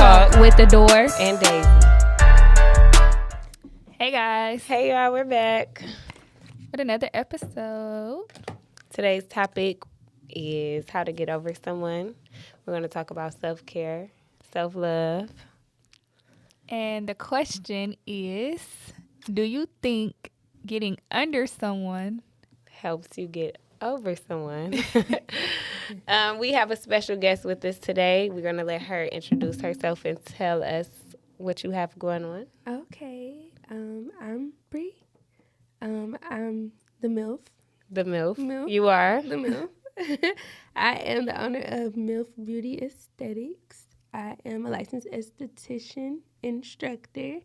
Talk with the Door and Daisy. Hey guys, Hey y'all, we're back. with another episode. Today's topic is how to get over someone. We're going to talk about self-care, self-love. And the question is, do you think getting under someone Helps you get over someone. We have a special guest with us today. We're going to let her introduce herself and tell us what you have going on. Okay, I'm Bree. I'm the Milf. The Milf. Milf. You are. The Milf. I am the owner of Milf Beauty Aesthetics. I am a licensed esthetician instructor.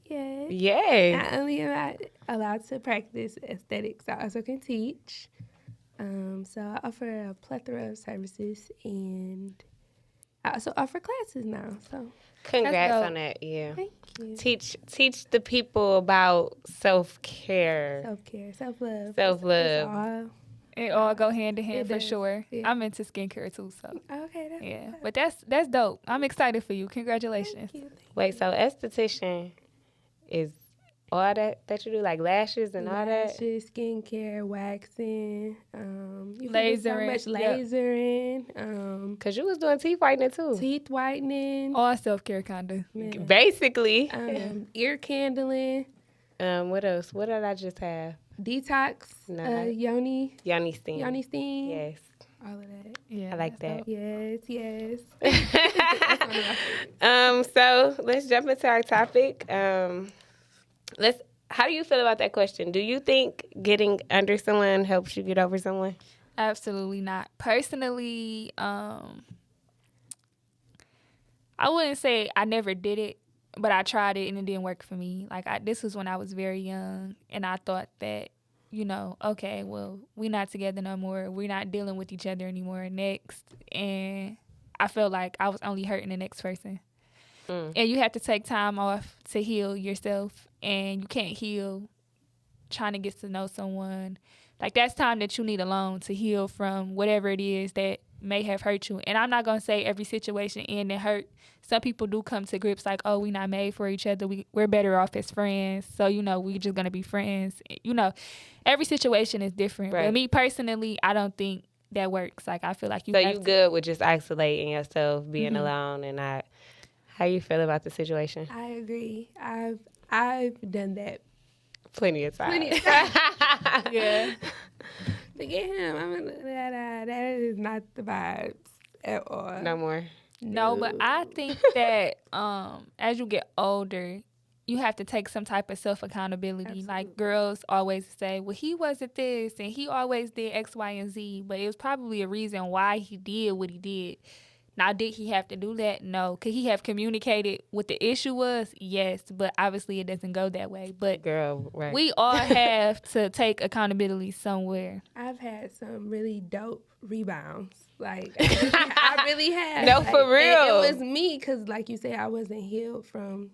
Yeah. Yes. Not only am I allowed to practice aesthetics, I also can teach. So I offer a plethora of services, and I also offer classes now. So Congrats dope. on that. Yeah. thank you. Teach the people about self-care. Self-care, self-love. Self-love. It's all. it all go hand in hand It for does, sure. yeah. I'm into skincare too, so Okay, that's yeah. what's up. But that's dope. I'm excited for you. Congratulations. Thank you. Wait, so esthetician is all that you do, like lashes and all that? Lashes, skincare, waxing, you Lasering, can do so much yep. lasering, Because you was doing teeth whitening too. teeth whitening, All self-care kind of. man, Basically. ear candling, What else? What did I just have? detox, No. yoni Yoni steam. steam, Yes. all of that. Yeah, I like that's that. dope. Yes. So let's jump into our topic. How do you feel about that question? Do you think getting under someone helps you get over someone? Absolutely not. Personally, I wouldn't say I never did it, but I tried it and it didn't work for me. This was when I was very young, and I thought that, okay, well, we're not together no more. We're not dealing with each other anymore. Next, and I felt like I was only hurting the next person. And you have to take time off to heal yourself, and you can't heal trying to get to know someone. Like, that's time that you need alone to heal from whatever it is that may have hurt you. And I'm not going to say every situation ended hurt. Some people do come to grips like, oh, we're not made for each other. We're better off as friends. So, we're just going to be friends. Every situation is different. Right. But me personally, I don't think that works. Like, I feel like you So have you to. good with just isolating yourself, being alone, and not. How you feel about the situation? I agree. I've done that. Plenty of time. Plenty of times. Yeah. To get him, that is not the vibes at all. No more. No, but I think that as you get older, you have to take some type of self-accountability. Absolutely. Like, girls always say, well, he wasn't this, and he always did X, Y, and Z, but it was probably a reason why he did what he did. Now, did he have to do that? No. Could he have communicated what the issue was? Yes, but obviously it doesn't go that way. But Girl, right. we all have to take accountability somewhere. I've had some really dope rebounds. Like, I really have. No, Like, for real. and it was me because, like you say, I wasn't healed from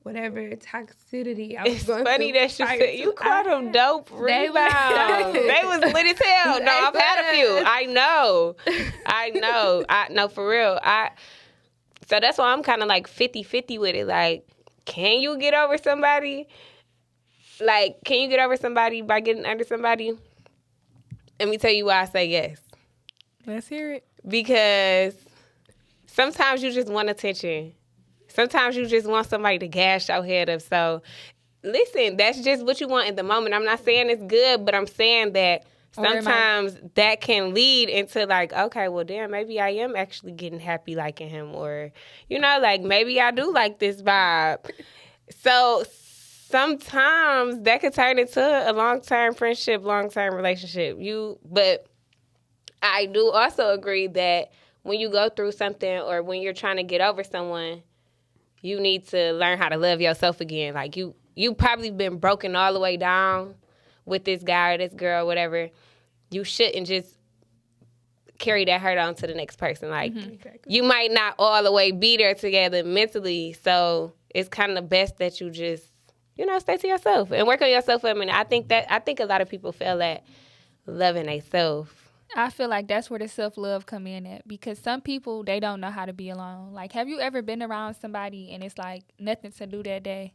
whatever toxicity I was It's going funny through that you prior said to- you called them I- dope They were rebounds. dope. They was lit as hell. No, They I've had a few. was. I know. I know for real. So that's why I'm kind of like 50-50 with it. Like, can you get over somebody? Like, can you get over somebody by getting under somebody? Let me tell you why I say yes. Let's hear it. Because sometimes you just want attention. Sometimes you just want somebody to gash your head up. So, listen, that's just what you want in the moment. I'm not saying it's good, but I'm saying that sometimes that can lead into like, okay, well, damn, maybe I am actually getting happy liking him. Or, like maybe I do like this vibe. So, sometimes that could turn into a long-term friendship, long-term relationship. But I do also agree that when you go through something or when you're trying to get over someone, you need to learn how to love yourself again. Like, you probably been broken all the way down with this guy or this girl, whatever. You shouldn't just carry that hurt on to the next person. Like, you might not all the way be there together mentally, so it's kind of best that you just, stay to yourself and work on yourself. I mean, I think a lot of people feel that loving themselves I feel like that's where the self-love come in at, because some people, they don't know how to be alone. Like, have you ever been around somebody and it's like nothing to do that day?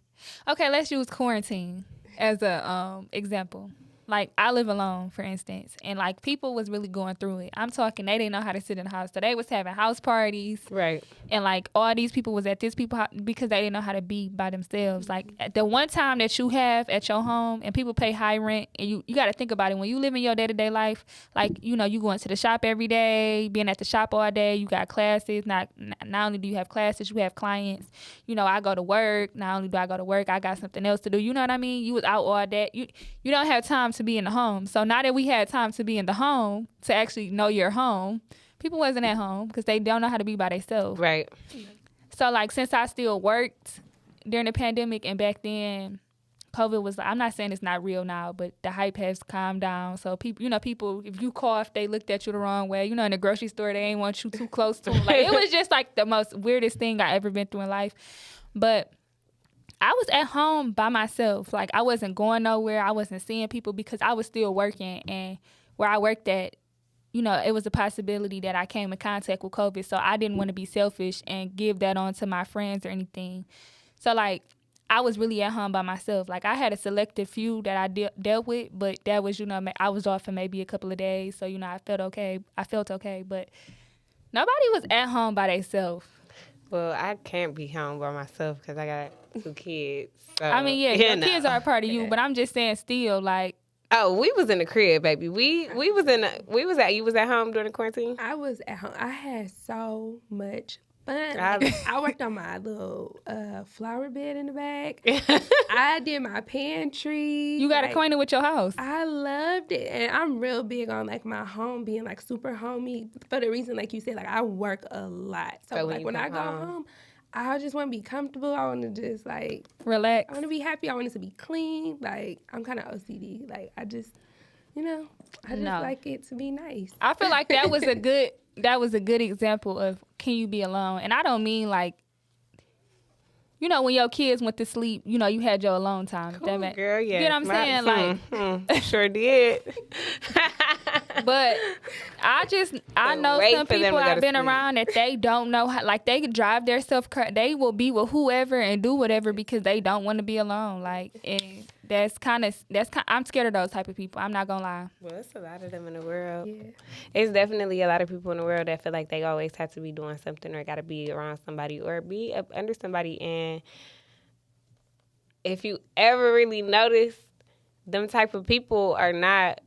Okay, let's use quarantine as a example. Like, I live alone, for instance, and like people was really going through it. I'm talking, they didn't know how to sit in the house, so they was having house parties, Right. and like all these people was at this people because they didn't know how to be by themselves. Like, at the one time that you have at your home and people pay high rent, and you got to think about it when you live in your day-to-day life. Like, you know, you going to the shop every day, being at the shop all day, you got classes. Not only do you have classes, you have clients. You know, I go to work. Not only do I go to work, I got something else to do. You know what I mean? You was out all day. You don't have time to be in the home. So now that we had time to be in the home, to actually know your home, people wasn't at home because they don't know how to be by themselves. Right. So, like, since I still worked during the pandemic, and back then COVID was, I'm not saying it's not real now, but the hype has calmed down. So people, you know, people, if you cough, they looked at you the wrong way. You know, in the grocery store, they ain't want you too close to them. Like, it was just like the most weirdest thing I ever been through in life. But I was at home by myself. Like, I wasn't going nowhere. I wasn't seeing people because I was still working. And where I worked at, you know, it was a possibility that I came in contact with COVID. So I didn't want to be selfish and give that on to my friends or anything. So, like, I was really at home by myself. Like, I had a selective few that I dealt with, but that was, you know, I was off for maybe a couple of days. So, you know, I felt okay. But nobody was at home by themselves. Well, I can't be home by myself because I got 2 kids. So, I mean, yeah, you your know. kids are a part of you, but I'm just saying still, like, Oh, we was in the crib, baby. We was in you was at home during the quarantine? I was at home. I had so much fun. I- Like, I worked on my little flower bed in the back. I did my pantry. you got like, acquainted with your house. I loved it. And I'm real big on like my home being like super homey for the reason, like you said, like I work a lot. So So when like you when I come go home- home, I just want to be comfortable. I want to just like, Relax. I want to be happy. I want it to be clean. Like, I'm kind of OCD. Like, I just, you know, I just No. like it to be nice. I feel like that was a good example of can you be alone. And I don't mean like, you know, when your kids went to sleep, you know, you had your alone time. If that Cool, make- girl, yeah. You know what I'm saying? Like, Sure did. but I know wait some for them people to go I've to been sleep. around that they don't know how, like, they drive their self, they will be with whoever and do whatever because they don't want to be alone. Like, and I'm scared of those type of people. I'm not gonna lie. Well, it's a lot of them in the world. Yeah. It's definitely a lot of people in the world that feel like they always have to be doing something or got to be around somebody or be up under somebody. And if you ever really notice, them type of people are not,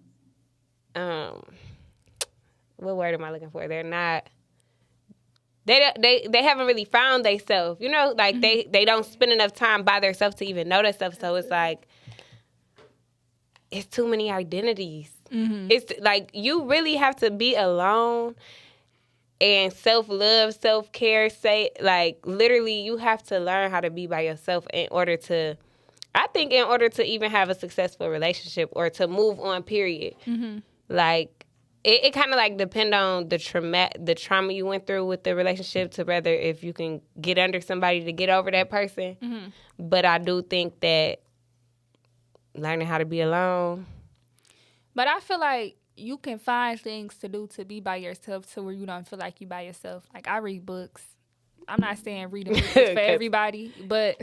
what word am I looking for? They're not, they haven't really found themselves. You know, like they don't spend enough time by themselves to even know themselves. So it's like, it's too many identities. It's like you really have to be alone and self-love, self-care. Say, like, literally you have to learn how to be by yourself in order to even have a successful relationship or to move on, period. Like, it kind of like depend on the trauma you went through with the relationship to whether if you can get under somebody to get over that person. But I do think that learning how to be alone. But I feel like you can find things to do to be by yourself to where you don't feel like you by yourself. Like, I read books. I'm not saying reading books is for everybody, but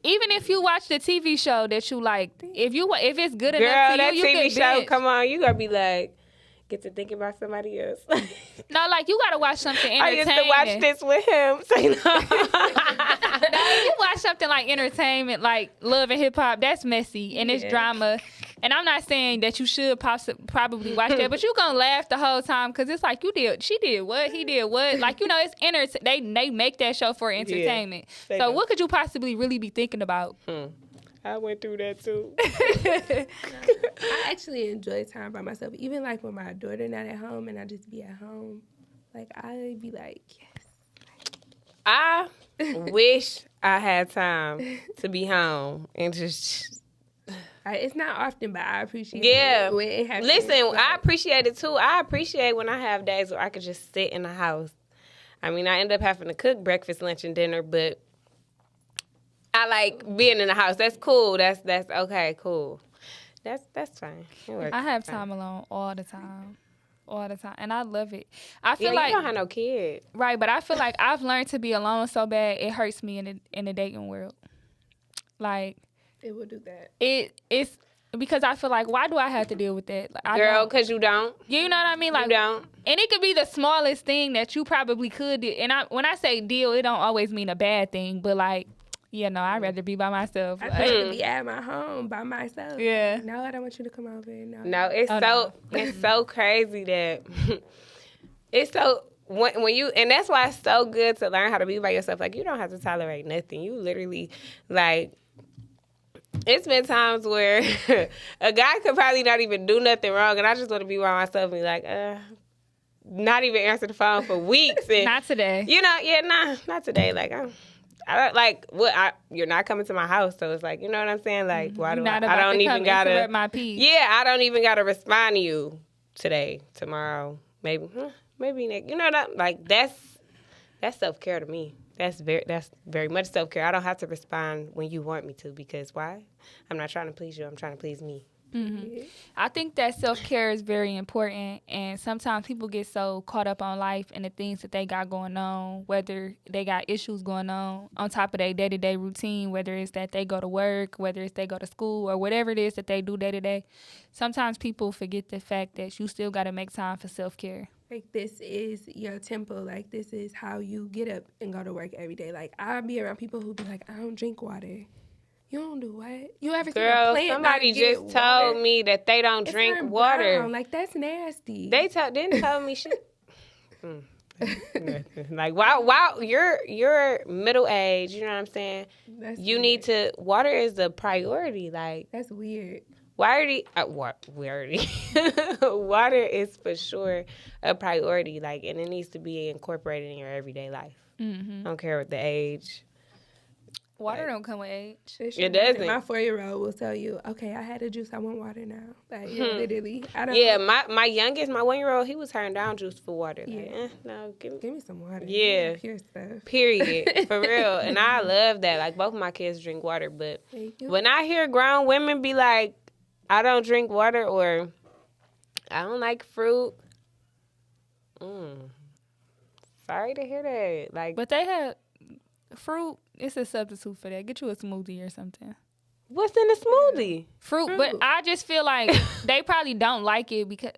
even if you watch the TV show that you like, if it's good Girl, enough to that you, TV can show, binge. come on, you gonna be like, get to thinking about somebody else. No, like, you gotta watch something I entertaining. used to watch this with him. So, you know. No, you watch something like entertainment, like Love and Hip Hop. That's messy and it's drama. And I'm not saying that you should probably watch that, but you gonna laugh the whole time because it's like she did what, he did what. Like, you know, it's they make that show for entertainment. they So do. what could you possibly really be thinking about? I went through that too. I actually enjoy time by myself. Even like when my daughter not at home and I just be at home, like I be like, yes. I wish I had time to be home and just. It's not often, but I appreciate Yeah. it when it happens. Listen, Like, I appreciate it too. I appreciate when I have days where I could just sit in the house. I mean, I end up having to cook breakfast, lunch, and dinner, but I like being in the house. That's cool. That's okay, cool. That's fine. It works. I have time alone all the time. all the time, and I love it. I feel Yeah, like you don't have no kid. right, but I feel like I've learned to be alone so bad it hurts me in the dating world. Like It will do that. it's because I feel like why do I have to deal with that? Like, I Girl, don't. because you don't. You know what I mean? You Like, don't. and it could be the smallest thing that you probably could do. And when I say deal, it don't always mean a bad thing, but like, I'd rather be by myself. I'd Like, rather be at my home by myself. Yeah. No, I don't want you to come over. No, it's Oh, so no. it's so crazy that it's so when you, and that's why it's so good to learn how to be by yourself. Like, you don't have to tolerate nothing. You literally, like, it's been times where a guy could probably not even do nothing wrong, and I just want to be by myself and be like, not even answer the phone for weeks. And not today. not today. Like, I don't like what you're not coming to my house, so it's like, you know what I'm saying? Like, why do I don't even gotta interrupt my peace. Yeah, I don't even gotta respond to you today, tomorrow, maybe next. You know that, like, that's self care to me. That's very much self care. I don't have to respond when you want me to, because why? I'm not trying to please you. I'm trying to please me. Mm-hmm. I think that self-care is very important, and sometimes people get so caught up on life and the things that they got going on, whether they got issues going on top of their day-to-day routine, whether it's that they go to work, whether it's they go to school, or whatever it is that they do day-to-day. Sometimes people forget the fact that you still got to make time for self-care. Like, this is your tempo. Like, this is how you get up and go to work every day. Like, I'll be around people who be like, I don't drink water. You don't do what? You ever seen a Girl, plant somebody not get just told water? me that they don't It's drink turned water. brown. Like, that's nasty. They didn't tell me shit. Like, wow, you're middle age. You know what I'm saying? That's You weird. need to. Water is a priority. Like, That's weird. water is for sure a priority. Like, and it needs to be incorporated in your everyday life. Mm-hmm. I don't care what the age. Water don't come with age. It doesn't. My 4-year-old will tell you, okay, I had a juice, I want water now. Like, literally. I don't Yeah, my youngest, my 1-year-old, he was turning down juice for water. Like, Yeah. no, give Give me some water. Yeah. Pure stuff. Period. For real. And I love that. Like, both of my kids drink water. But Thank you. when I hear grown women be like, I don't drink water, or I don't like fruit, sorry to hear that. Like, But they have fruit. It's a substitute for that. Get you a smoothie or something. what's in the smoothie? Fruit, but I just feel like they probably don't like it because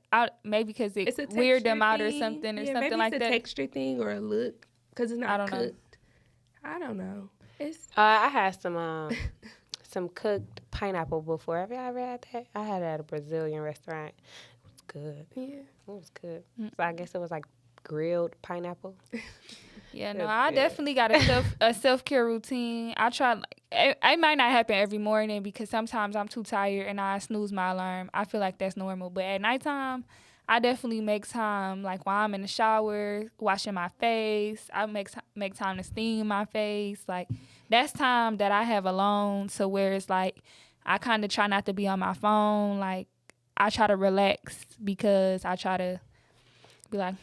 maybe because It's a it weird them texture out or thing. something or Yeah, something maybe like it's a that. texture thing or a look because it's not I don't know. cooked. I don't know. It's I had some cooked pineapple before. Have you ever had that? I had it at a Brazilian restaurant. It was good. yeah. It was good. So I guess it was like grilled pineapple. Yeah, no, That's I good. definitely got a self-care routine. I try. It might not happen every morning because sometimes I'm too tired and I snooze my alarm. I feel like that's normal, but at nighttime, I definitely make time. Like while I'm in the shower, washing my face, I make time to steam my face. Like that's time that I have alone. So where it's like I kind of try not to be on my phone. Like I try to relax because I try to be like,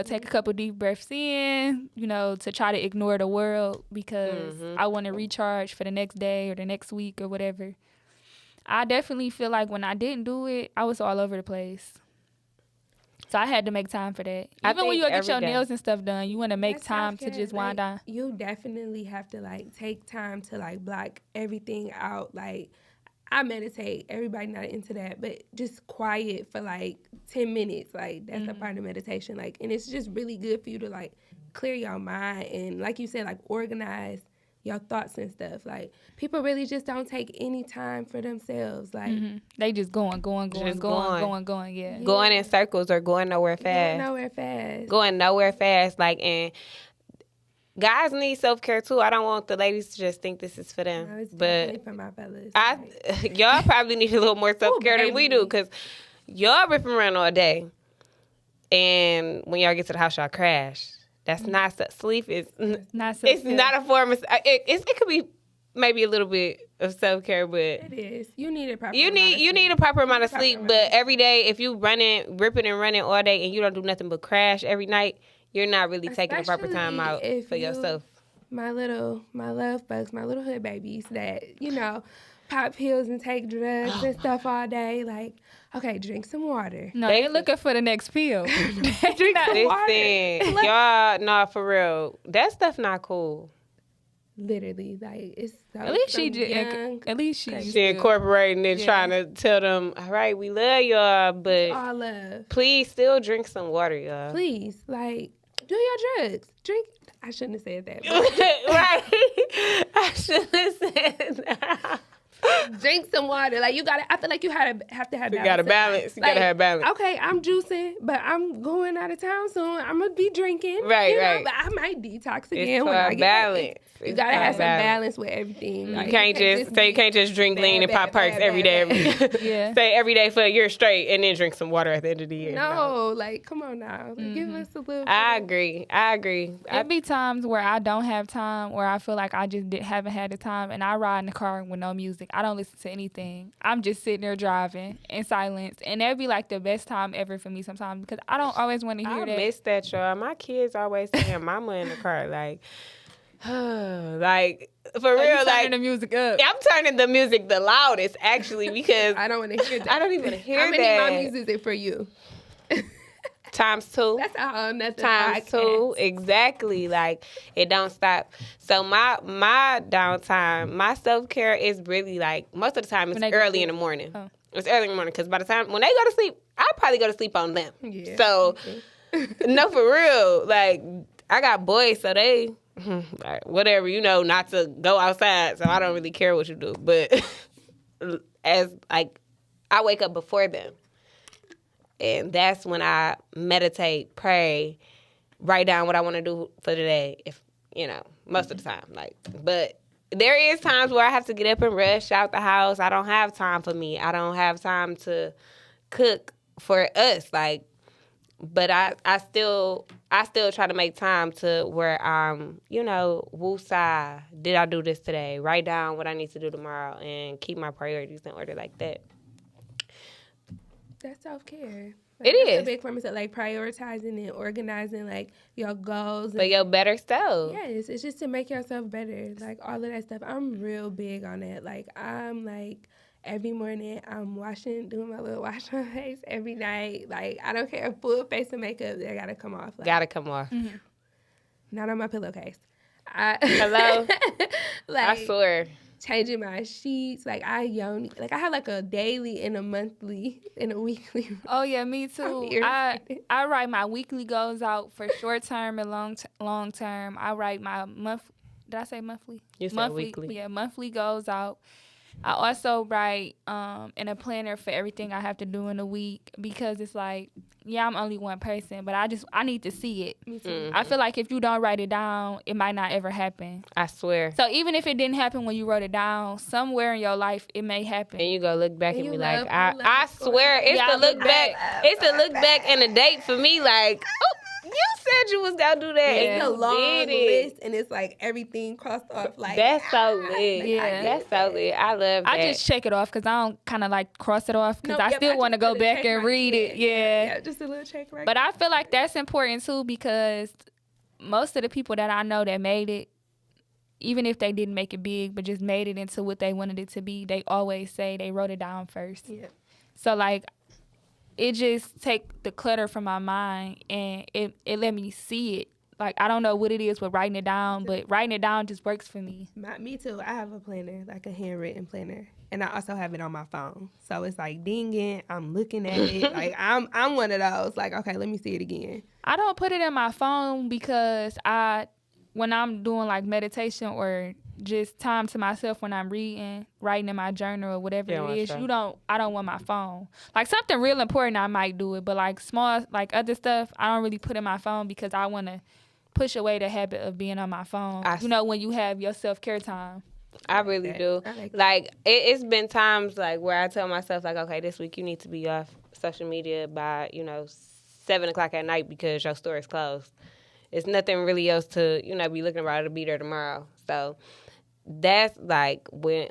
take a couple deep breaths in, to try to ignore the world because I want to recharge for the next day or the next week or whatever. I definitely feel like when I didn't do it, I was all over the place. So I had to make time for that. Even when you go get your nails and stuff done, you want to make That's time to self-care. just wind down. You definitely have to take time to block everything out. Like I meditate. Everybody not into that, but just quiet for 10 minutes. Like that's a part of meditation. And it's just really good for you to clear your mind and like you said, organize your thoughts and stuff. People really just don't take any time for themselves. They just going, Just yeah. Going in circles or going nowhere fast. Going nowhere fast. And guys need self-care too. I don't want the ladies to just think this is for them. No, it's but definitely for my fellas. y'all probably need a little more self-care than we do because y'all ripping around all day. And when y'all get to the house, y'all crash. That's not sleep. Is not it's not a form of it could be maybe a little bit of self-care, but it is. You need a proper. you need a proper amount of sleep. But every day, if you ripping and running all day, and you don't do nothing but crash every night, you're not really taking the proper time out for yourself. My love bugs, my little hood babies that pop pills and take drugs and stuff all day. Like, okay, drink some water. No, they looking for the next pill. Drink some water. Listen, y'all, nah, for real. That stuff not cool. Literally, like, it's so At least she young. at least she She incorporating it, trying to tell them, all right, we love y'all, but All love. please still drink some water, y'all. Please, like, do your drugs. Drink. I shouldn't have said that. Right? I should have said that. Drink some water. Like, you gotta. I feel like you have to have balance. You gotta balance. You Like, gotta have balance. Okay, I'm juicing, but I'm going out of town soon. I'm gonna be drinking. Right, you know, right. But I might detox It's again when I for get balance. back. You It's gotta for have some balance. balance with everything. You Like, can't just say you can't just drink lean and pop perks every day. Yeah. Say every day for a year straight, and then drink some water at the end of the year. No, like, come on now. Like, give us a little. I agree. It be times where I don't have time, or I feel like I just haven't had the time, and I ride in the car with no music. I don't listen to anything. I'm just sitting there driving in silence, and that'd be like the best time ever for me sometimes because I don't always want to hear I that. miss that, y'all. My kids always saying mama in the car, like, like for You real, turning like the music up. I'm turning the music the loudest actually because I don't want to hear that. I don't even hear How many that. mommies is it for you? Times two. That's a whole nother Times podcast. two, exactly. Like it don't stop. So my downtime, my self care is really like most of the time it's When they go early to in the morning. Oh. It's early in the morning because by the time when they go to sleep, I probably go to sleep on them. Yeah. So no, for real. Like I got boys, so they like, whatever not to go outside. So I don't really care what you do, but as like I wake up before them. And that's when I meditate, pray, write down what I want to do for the day. If most of the time, but there is times where I have to get up and rush out the house. I don't have time for me. I don't have time to cook for us. But I still try to make time to where I'm, woosah. Did I do this today? Write down what I need to do tomorrow and keep my priorities in order like that. That's self-care. It That's is. a big promise of prioritizing and organizing your goals. But your better self. Yes, it's just to make yourself better. All of that stuff. I'm real big on that. I'm every morning I'm doing my little wash my face every night. I don't care, full face of makeup, they gotta come off. Gotta come off. Not on my pillowcase. Hello? I swear. Changing my sheets. I have a daily and a monthly and a weekly. Oh yeah, me too. I write my weekly goals out for short term and long term. I write my Did I say monthly? You said weekly. Yeah, monthly goals out. I also write in a planner for everything I have to do in a week because it's I'm only one person, but I need to see it. Me too. Mm-hmm. I feel like if you don't write it down, it might not ever happen. I swear. So even if it didn't happen when you wrote it down, somewhere in your life it may happen. And you go look back and you be love- like, you love I swear, it's Yeah, the look back. It's the look back and the date for me. Oh, you said you was gonna do that. Yeah. And It's a you long did it. list, and it's everything crossed off. That's so lit. Yeah. That's so lit. I love that. I just check it off because I don't kind of cross it off because No, I yeah, still but want to just go put a back check and mark. read it. Yeah. Just a little check right. But I feel like that's important too because most of the people that I know that made it, even if they didn't make it big, but just made it into what they wanted it to be, they always say they wrote it down first. Yeah. So it just take the clutter from my mind and it let me see it. I don't know what it is with writing it down, but writing it down just works for me. Me too. I have a planner, a handwritten planner, and I also have it on my phone. So it's dinging. I'm looking at it. I'm one of those. Okay, let me see it again. I don't put it in my phone because when I'm doing meditation or just time to myself when I'm writing in my journal or whatever it is, I don't want my phone. Something real important, I might do it, but small, other stuff, I don't really put in my phone because I want to push away the habit of being on my phone. When you have your self-care time. I really do. I like It's been times where I tell myself okay, this week you need to be off social media by 7:00 at night because your store is closed. It's nothing really else to be looking about to be there tomorrow. So that's when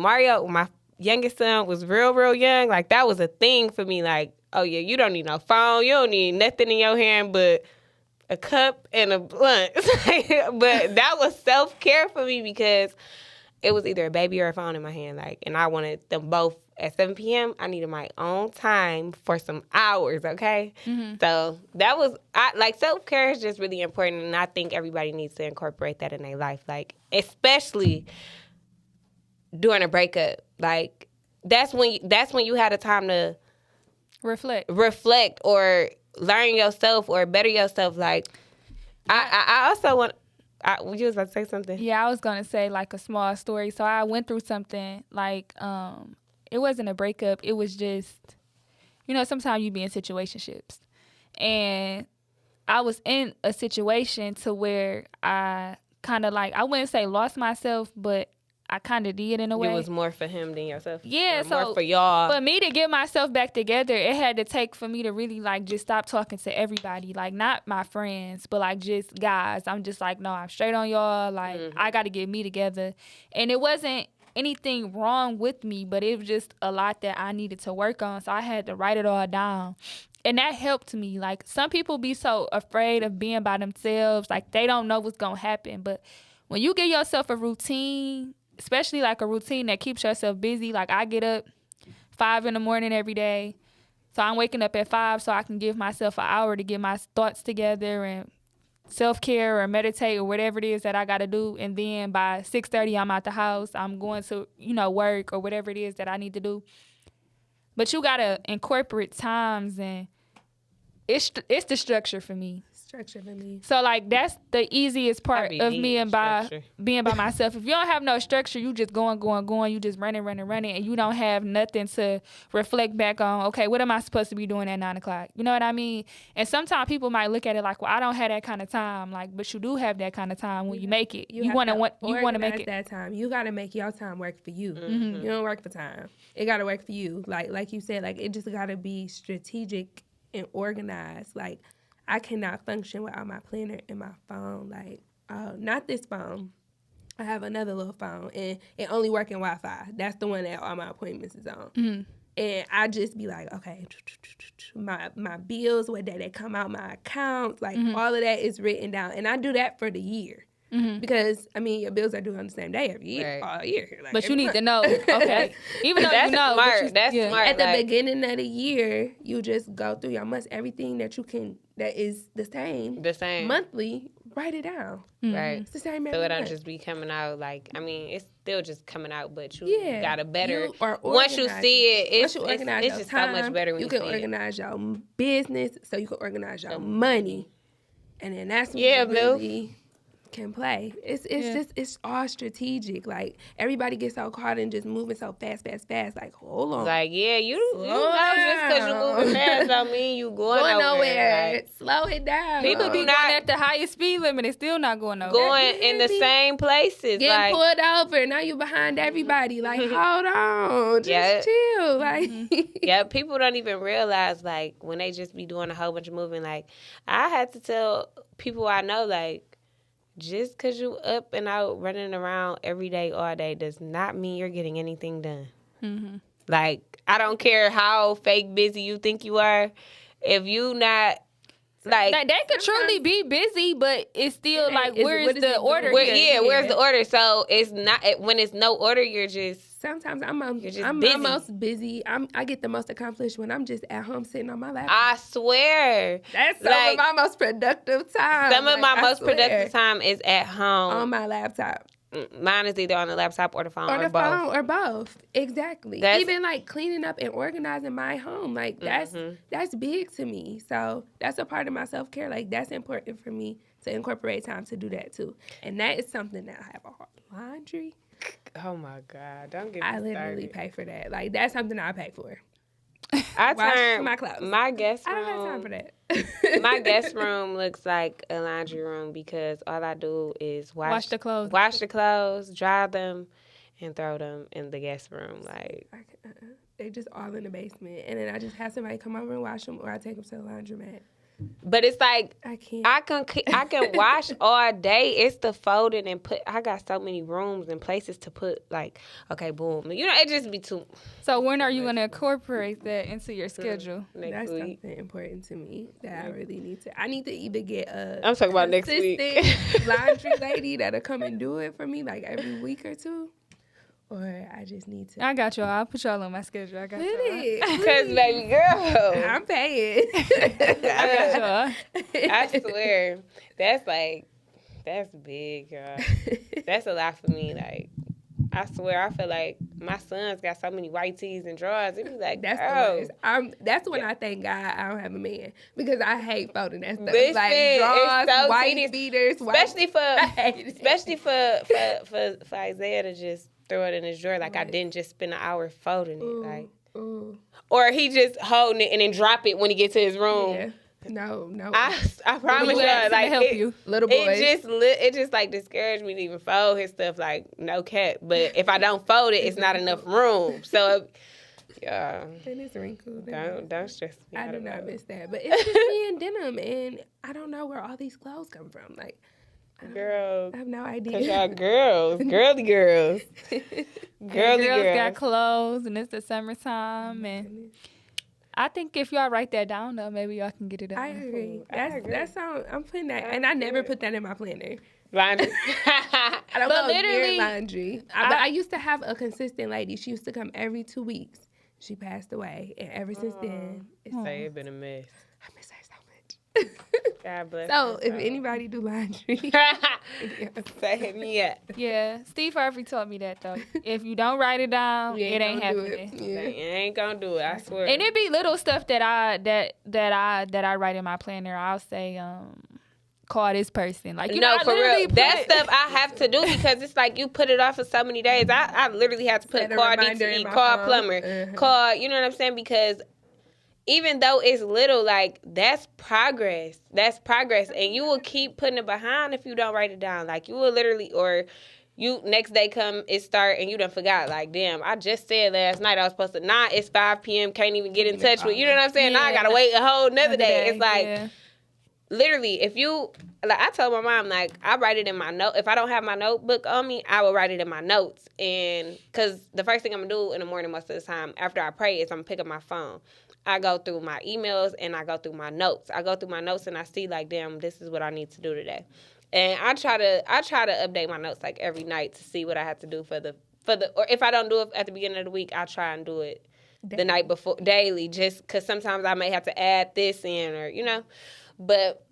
Mario, my youngest son, was real young. That was a thing for me. Oh yeah, you don't need no phone. You don't need nothing in your hand but a cup and a blunt. But that was self-care for me because it was either a baby or a phone in my hand, like, and I wanted them both at 7 p.m. I needed my own time for some hours, okay? So that was, like, self-care is just really important, and I think everybody needs to incorporate that in their life, like, especially during a breakup. Like, that's when you had a time to reflect or learn yourself or better yourself. Like, I also want. You was about to say something? Yeah, I was gonna say like a small story. So I went through something like it wasn't a breakup. It was just, sometimes you be in situationships, and I was in a situation to where I kind of like, I wouldn't say lost myself, but I kind of did in a way. It was more for him than yourself. Yeah, so more for y'all. For me to get myself back together, it had to take for me to really like just stop talking to everybody, like not my friends, but like just guys. I'm just like, no, I'm straight on y'all. Like I got to get me together, and it wasn't anything wrong with me, but it was just a lot that I needed to work on. So I had to write it all down. And that helped me. Like, some people be so afraid of being by themselves, like they don't know what's gonna happen. But when you give yourself a routine, especially like a routine that keeps yourself busy, like I get up 5 a.m. every day. So I'm waking up at 5 so I can give myself an hour to get my thoughts together and self-care or meditate or whatever it is that I got to do. And then by 6:30, I'm out the house. I'm going to, work or whatever it is that I need to do. But you got to incorporate times, and it's the structure for me. So, like, that's the easiest part of me and being by myself. If you don't have no structure, you just going, you just running, and you don't have nothing to reflect back on, okay, what am I supposed to be doing at 9 o'clock? You know what I mean? And sometimes people might look at it like, well, I don't have that kind of time. Like, but you do have that kind of time when you make it. You want to make it. That time. You got to make your time work for you. Mm-hmm. You don't work for time. It got to work for you. Like you said, like, it just got to be strategic and organized. Like, I cannot function without my planner and my phone. Like, not this phone. I have another little phone, and it only working Wi-Fi. That's the one that all my appointments is on. Mm-hmm. And I just be like, okay, my bills, what day they come out, my accounts, like all of that is written down. And I do that for the year. Because, I mean, your bills are due on the same day every year, all year. Like, but you need to know, okay? Even though that's you know. Smart. That's smart. At the beginning of the year, you just go through your months, everything that you can, that is the same. Monthly, write it down. Right. It's the same every So it don't month. just be coming out like, I mean, it's still just coming out, but you got a better, once you see it, it's just so much better when you can see organize your business, so you can organize your money. And then that's when you really can play. It's all strategic. Like, everybody gets so caught in just moving so fast. Like, hold on. Like, yeah, you know, just because you moving fast don't mean you going nowhere. Like, slow it down. People be going at the highest speed limit and still not going nowhere. Going in the same places. Getting pulled over. Now you behind everybody. Like, hold on. Just chill. Like, yeah, people don't even realize, like, when they just be doing a whole bunch of moving. Like, I had to tell people I know, like, just because you up and out running around every day, all day, does not mean you're getting anything done. Mm-hmm. Like, I don't care how fake busy you think you are. If you not, like... They could truly be busy, but it's still like, where's the order here? Where's the order? So, it's not... When it's no order, you're just... Sometimes I'm busy. most busy. I get the most accomplished when I'm just at home sitting on my laptop. I swear. That's some of my most productive time. Some of my most productive time is at home. On my laptop. Mine is either on the laptop or the phone or both. Or both. Exactly. Even like cleaning up and organizing my home. Like, that's big to me. So that's a part of my self-care. Like, that's important for me to incorporate time to do that too. And that is something that I have a hard laundry. Oh my God! Don't get me started. I literally pay for that. Like, that's something I pay for. I turn my clothes. My guest room. I don't have time for that. My guest room looks like a laundry room because all I do is wash the clothes, dry them, and throw them in the guest room. Like, they just all in the basement, and then I just have somebody come over and wash them, or I take them to the laundromat. But it's like, I can't. I can wash all day. It's the folding and I got so many rooms and places to put, like, okay, boom. You know, it just be too. So when are you going to incorporate that into your schedule? That's week. Something important to me that I really need to. I need to either get I'm talking about next week. laundry lady that'll come and do it for me, like, every week or two. or I just need to. I got y'all. I'll put y'all on my schedule. I got Put y'all. it. Because, baby girl, I'm paying. I got y'all. I swear, that's big, girl. That's a lot for me. Like, I swear, I feel like my son's got so many white tees and drawers. It be like, That's girl. the worst. That's when I thank God I don't have a man, because I hate folding that stuff. Listen, like it's drawers, so white tedious. beaters, Especially white. for Isaiah to just throw it in his drawer. Like, I Right. didn't just spend an hour folding it. Like, Ooh. or he just holding it and then drop it when he gets to his room. Yeah. No. I promise Boys, you, to like help you. Little boys. it just like discouraged me to even fold his stuff. Like, no cap. But if I don't fold it, it's not enough room. So, yeah, And it's wrinkled. don't stress me I out do about not it. miss that. But it's just me and denim, and I don't know where all these clothes come from. Like, Girl, I have no cause idea. y'all girls, girly girls, girly Girls got girls. clothes, and it's the summertime, and I think if y'all write that down, though, maybe y'all can get it done. I agree. I agree. That's how I'm putting that, and I never put that in my planner. Laundry. I don't But go near literally, laundry. But I used to have a consistent lady. She used to come every 2 weeks. She passed away, and ever since then, Say it been a mess. I miss her so much. God bless. So her if soul. anybody do laundry, Say me up. Yeah, Steve Harvey taught me that, though. If you don't write it down, you it ain't gonna do happening. You Yeah. ain't gonna do it. I swear. And it be little stuff that I write in my planner. I'll say, call this person. Like, you know, I for literally real. That put- stuff I have to do because it's like you put it off for so many days. I literally have to put Set a call reminder in DTE, my call phone. plumber, Uh-huh. call, you know what I'm saying? Because even though it's little, like, that's progress. That's progress. And you will keep putting it behind if you don't write it down. Like, you will literally, or you next day come, it start, and you done forgot. Like, damn, I just said last night I was supposed to, it's 5 p.m., can't even get in touch with, you know what I'm saying? Now I Yeah. gotta wait a whole nother Another day. It's like, yeah. literally, if you, like, I told my mom, like, I write it in my note. If I don't have my notebook on me, I will write it in my notes. And because the first thing I'm going to do in the morning most of the time after I pray is I'm going to pick up my phone. I go through my emails and I go through my notes. I go through my notes and I see, like, damn, this is what I need to do today. And I try to update my notes, like, every night to see what I have to do for the, or if I don't do it at the beginning of the week, I try and do it the night before, daily, just because sometimes I may have to add this in or, you know. But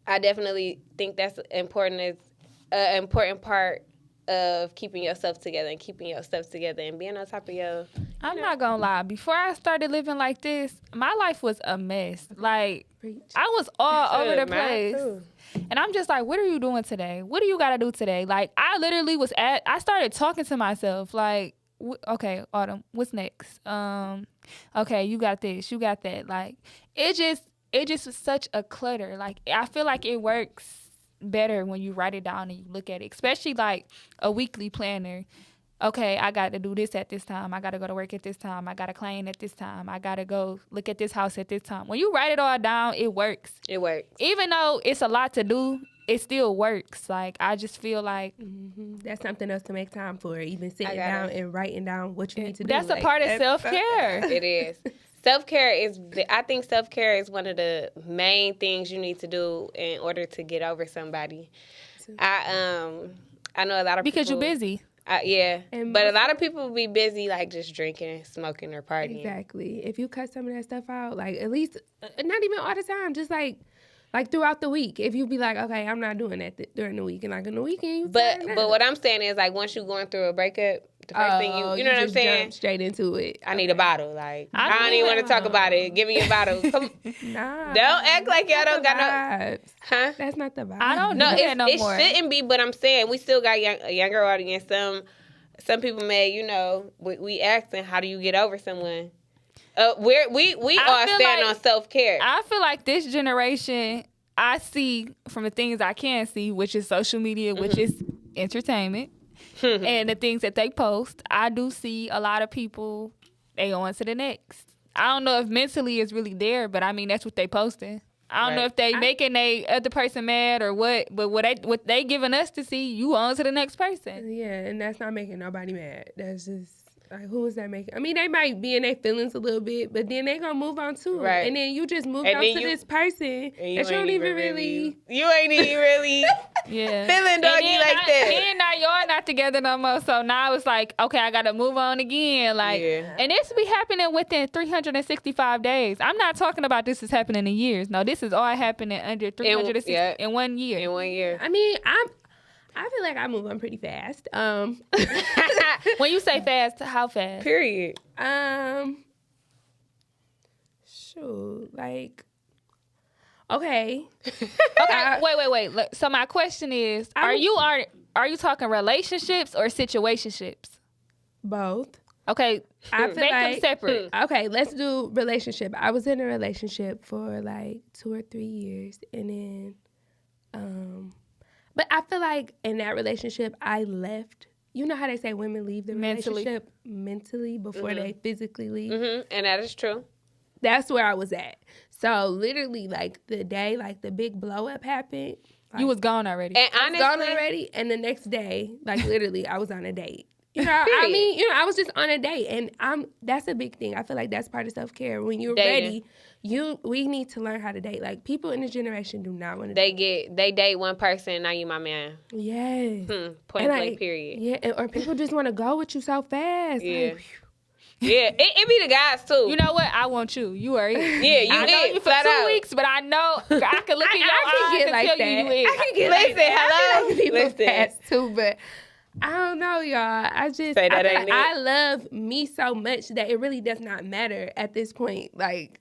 I definitely think that's important part of keeping yourself together and being on top of your. I'm not gonna lie. Before I started living like this, my life was a mess. Like, Preach. I was all over the Mine place. too. And I'm just like, what are you doing today? What do you got to do today? Like, I literally I started talking to myself. Like, okay, Autumn, what's next? Okay, you got this, you got that. Like, it just was such a clutter. Like, I feel like it works better when you write it down and you look at it, especially like a weekly planner. Okay, I got to do this at this time. I got to go to work at this time. I got to clean at this time. I got to go look at this house at this time. When you write it all down, it works. It works. Even though it's a lot to do, it still works. Like, I just feel like That's something else to make time for. Even sitting gotta- down and writing down what you need to do. that's a Like, part of that's- self-care. It is. I think self-care is one of the main things you need to do in order to get over somebody. I know a lot of Because people. you're busy. Yeah. And But a most- lot of people be busy, like, just drinking, smoking, or partying. Exactly. If you cut some of that stuff out, like, at least, not even all the time, just like throughout the week. If you be like, okay, I'm not doing that during the week, and like on the weekend, you But turn but up. what I'm saying is, like, once you going through a breakup, the first thing you know what I'm just saying? jump straight into it. I need a bottle. Like, I I don't do even want to that. talk about it. Give me a bottle. Come, Nah. don't act like y'all don't got no. vibes. Huh? That's not the vibe. I don't No, do that no it more. shouldn't be. But I'm saying we still got a younger audience. Some people may, you know, we asking, how do you get over someone? We all feel stand like- on self-care. I feel like this generation, I see from the things I can see, which is social media, which is entertainment, and the things that they post, I do see a lot of people, they on to the next. I don't know if mentally it's really there, but I mean, that's what they posting. I don't know Right. if they making the other person mad or what, but what they giving us to see, you on to the next person. Yeah, and that's not making nobody mad. That's just like, who is that making? I mean, they might be in their feelings a little bit, but then they gonna move on too. Right. And then you just moved And on then to you- this person And that you don't even really. You ain't even really Yeah. Feeling doggy like that. Then now y'all not together no more. So now it's like, okay, I gotta move on again. Like, Yeah. and this be happening within 365 days. I'm not talking about this is happening in years. No, this is all happening under 360 in 1 year. In 1 year. I mean, I feel like I move on pretty fast. When you say fast, how fast? Period. Shoot, like, okay. Okay, wait. Look, so my question is, are you talking relationships or situationships? Both. Okay, I feel make like, them separate. Okay, let's do relationship. I was in a relationship for like 2 or 3 years, and then, but I feel like in that relationship, I left. You know how they say women leave the relationship mentally before they physically leave? Mm-hmm. And that is true. That's where I was at. So literally, like the day, like the big blow up happened. Like, You was gone already. And I was honestly, gone already, and the next day, like literally, I was on a date. You know, I mean, I was just on a date, and that's a big thing. I feel like that's part of self care. When you're Dating. ready, we need to learn how to date. Like people in this generation do not want to. they date one person, and now you my man. Yes. Point And, blank. like, Period. Yeah, or people just want to go with you so fast. Yeah. Like, Yeah, it be the guys too. You know what? I want you. You are it. Yeah, you I know it, you for flat 2 out. weeks, but I know I can look in your I can eyes get and like tell that. you you is. I can get Listen, like that. hello? I feel like people Listen. fast too, but I don't know, y'all. I just Say that I, feel ain't like it. I love me so much that it really does not matter at this point, like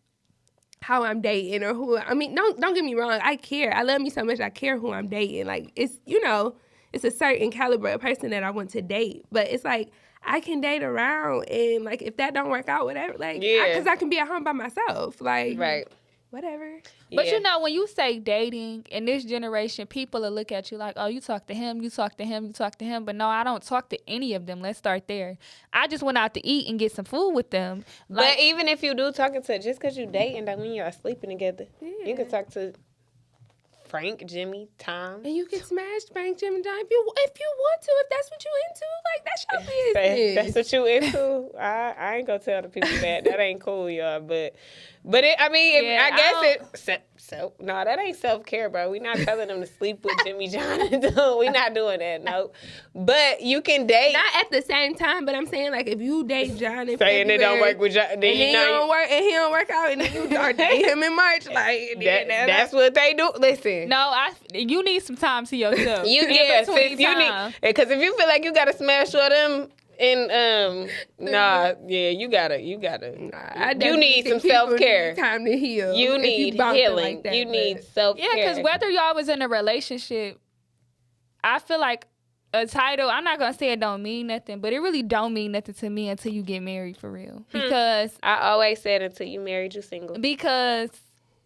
how I'm dating or who. I mean, don't get me wrong. I care. I love me so much. I care who I'm dating. Like it's it's a certain caliber of person that I want to date, but it's like. I can date around, and like if that don't work out, whatever, like, because I can be at home by myself, like, Right. whatever. But Yeah. you know, when you say dating in this generation, people will look at you like, oh, you talk to him, you talk to him, you talk to him. But no, I don't talk to any of them. Let's start there. I just went out to eat and get some food with them. Like, But even if you do talking to, just because you dating, that mean y'all sleeping together. You can talk to Frank, Jimmy, Tom. And you can smash Frank, Jim, and John if you want to, if that's what you into, like that's your business. That's what you into. I ain't gonna tell the people that. That ain't cool, y'all. But it, I mean, Yeah, I guess no, that ain't self care, bro. We not telling them to sleep with Jimmy John. We not doing that, no. But you can date. Not at the same time, but I'm saying like if you date John in Saying February, it don't work with John, then and you then know he don't work out, and then you start dating him in March, like that's what they do. Listen. no, you need some time to yourself. You In between sis, you time. need because if you feel like you gotta smash with them and you gotta I you definitely need think some people self-care. need time to heal. You if need bump it healing. like that, you need but- self care. Yeah, because whether y'all was in a relationship, I feel like a title, I'm not going to say it don't mean nothing, but it really don't mean nothing to me until you get married for real. Because I always said until you married, you single. because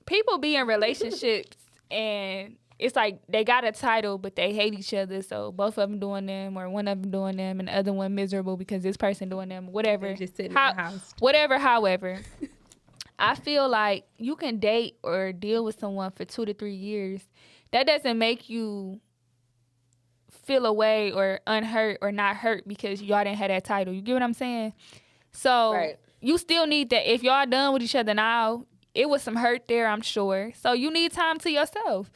people be in relationships and it's like they got a title, but they hate each other. So both of them doing them or one of them doing them and the other one miserable because this person doing them, whatever. They just sitting in the house. Whatever, however. I feel like you can date or deal with someone for 2 to 3 years. That doesn't make you feel away or unhurt or not hurt because y'all didn't have that title. You get what I'm saying? So Right. you still need that. If y'all done with each other now, it was some hurt there, I'm sure. So you need time to yourself.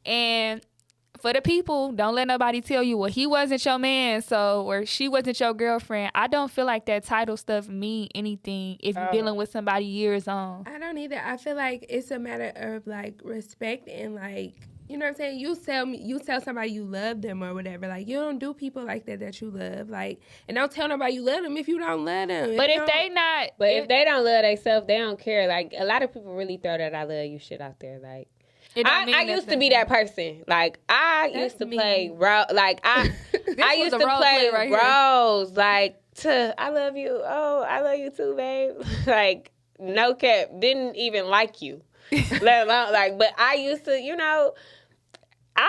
And for the people, don't let nobody tell you, well, he wasn't your man, or she wasn't your girlfriend. I don't feel like that title stuff mean anything if you're dealing with somebody years on. I don't either. I feel like it's a matter of like respect and like, you know what I'm saying? You tell somebody you love them or whatever. Like you don't do people like that you love. Like, and don't tell nobody you love them if you don't love them. But if they not, But if they don't love themselves, they don't care. Like a lot of people really throw that "I love you" shit out there. Like it don't mean I used to nothing. be that person. Like I used to me. play role. Like I was used a to role play play right here. roles. Like I love you. Oh, I love you too, babe. Like no cap. Didn't even like you. Let alone like. But I used to, I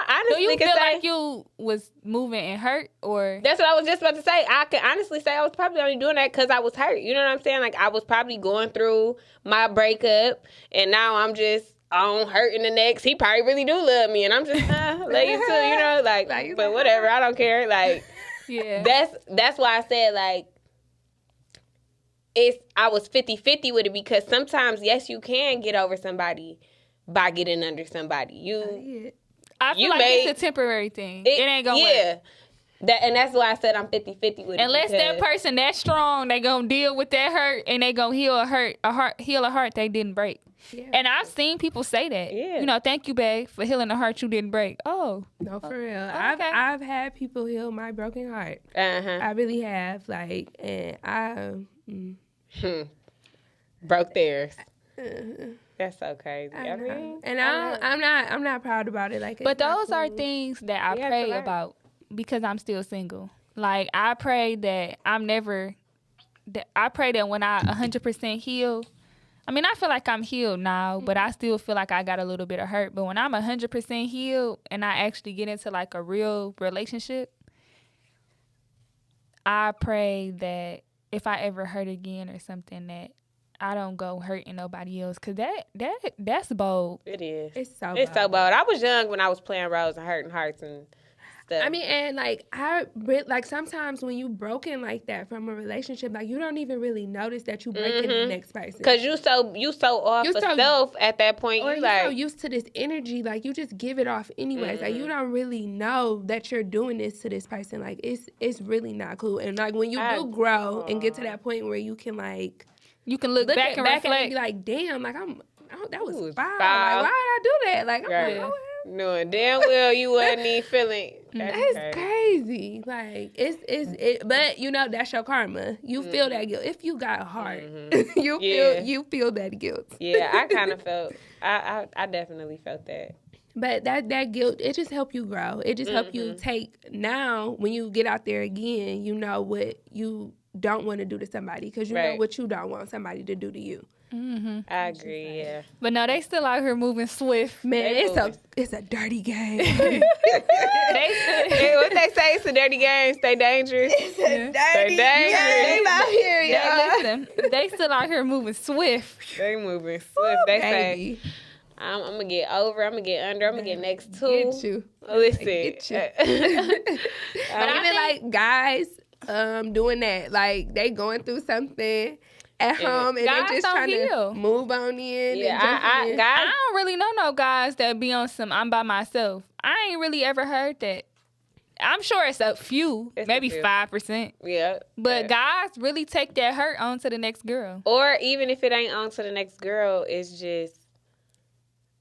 Do honestly you can feel say like you was moving and hurt, or that's what I was just about to say. I can honestly say I was probably only doing that because I was hurt. You know what I'm saying? Like I was probably going through my breakup, and now I'm just on hurting the next. He probably really do love me, and I'm just love you too. Like but whatever. I don't care. Like yeah? that's why I said like I was 50-50 with it because sometimes yes you can get over somebody by getting under somebody. I feel you like made it's a temporary thing. It ain't gonna work. And that's why I said I'm 50-50 with it. Unless that person that strong, they gonna deal with that hurt and they gonna heal a heart they didn't break. Yeah. And I've seen people say that. Yeah. You know, thank you, babe, for healing a heart you didn't break. Oh. No, for real. okay. I've had people heal my broken heart. I really have. Like, and broke theirs. That's so crazy. I know. mean, And I'm not proud about it. Like, But it's not those are cool. things that I You have to pray learn. about because I'm still single. Like, I pray that I pray that when I 100% heal, I mean, I feel like I'm healed now, but I still feel like I got a little bit of hurt. But when I'm 100% healed and I actually get into like a real relationship, I pray that if I ever hurt again or something, that I don't go hurting nobody else. Cause that's bold. it is. It's so so bold. I was young when I was playing roles and hurting hearts and stuff. I mean, and like sometimes when you broken like that from a relationship, like you don't even really notice that you breaking the next person. Cause you so off You so- yourself at that point. Or You you're like so used to this energy, like you just give it off anyways. Like you don't really know that you're doing this to this person. Like it's really not cool. And like when you do grow and get to that point where you can like You can look back and at it and reflect. be like, damn, like that was Ooh, foul. foul. Like why did I do that? Like I'm Right. like, oh, knowing damn well you wasn't even feeling. that's crazy. Like it's but you know that's your karma. You feel that guilt. If you got a heart, you feel that guilt. Yeah, I kind of felt. I definitely felt that. But that guilt, it just help you grow. It just help you take now when you get out there again, you know what you don't want to do to somebody because you know Right. what you don't want somebody to do to you. I agree. Yeah. But no, they still out here moving swift. Man, They it's a dirty game. They Hey, what they say? It's a dirty game. Stay dangerous. Stay dangerous. game out here, y'all. listen, they still out here moving swift. They moving swift. They say, Baby, I'm gonna get over. I'm gonna get under. I'm gonna get next to. get you. Listen. Get you. But Even like guys doing that, like they going through something at home and Guys they just don't trying heal. to move on in. Yeah, and jump I in. guys. I don't really know no guys that be on some I'm by myself. I ain't really ever heard that. I'm sure it's a few, It's a maybe few. 5%. Yeah. But yeah. guys really take that hurt on to the next girl. Or even if it ain't on to the next girl, it's just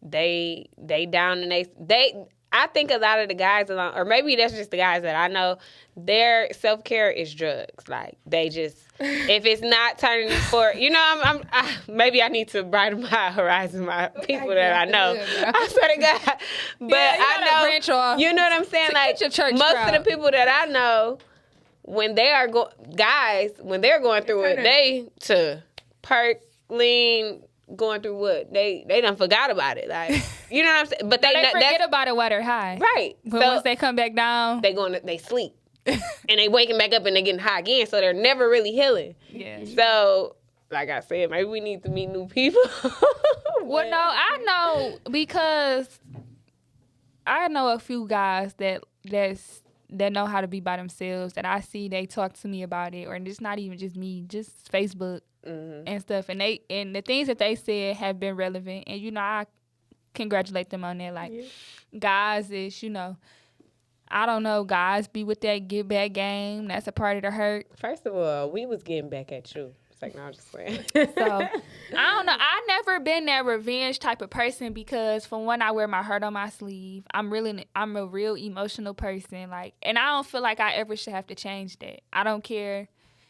they down and they. I think a lot of the guys along, or maybe that's just the guys that I know, their self-care is drugs. Like they just, if it's not turning for, you know, maybe I need to broaden my horizon, my people that I know. I swear to God, but Yeah, you I gotta know, branch off. you know what I'm saying? To Like get your church most crowd. of the people that I know, when they are guys, when they're going through it, they to perk, lean. Going through what they done forgot about it, like you know what I'm saying. But They that's forget about it while they're high. right. But So once they come back down, they sleep and they waking back up and they getting high again, so they're never really healing. yeah. So like I said, maybe we need to meet new people. Well, no, I know because I know a few guys that know how to be by themselves. That I see they talk to me about it, or it's not even just me, just Facebook and stuff. And the things that they said have been relevant, and you know I congratulate them on that. Like guys is, you know, I don't know, guys be with that get back game. That's a part of the hurt. First of all, we was getting back at you. It's like, no, I'm just playing. So I don't know. I never been that revenge type of person because for one, I wear my heart on my sleeve. I'm a real emotional person. Like, and I don't feel like I ever should have to change that. I don't care.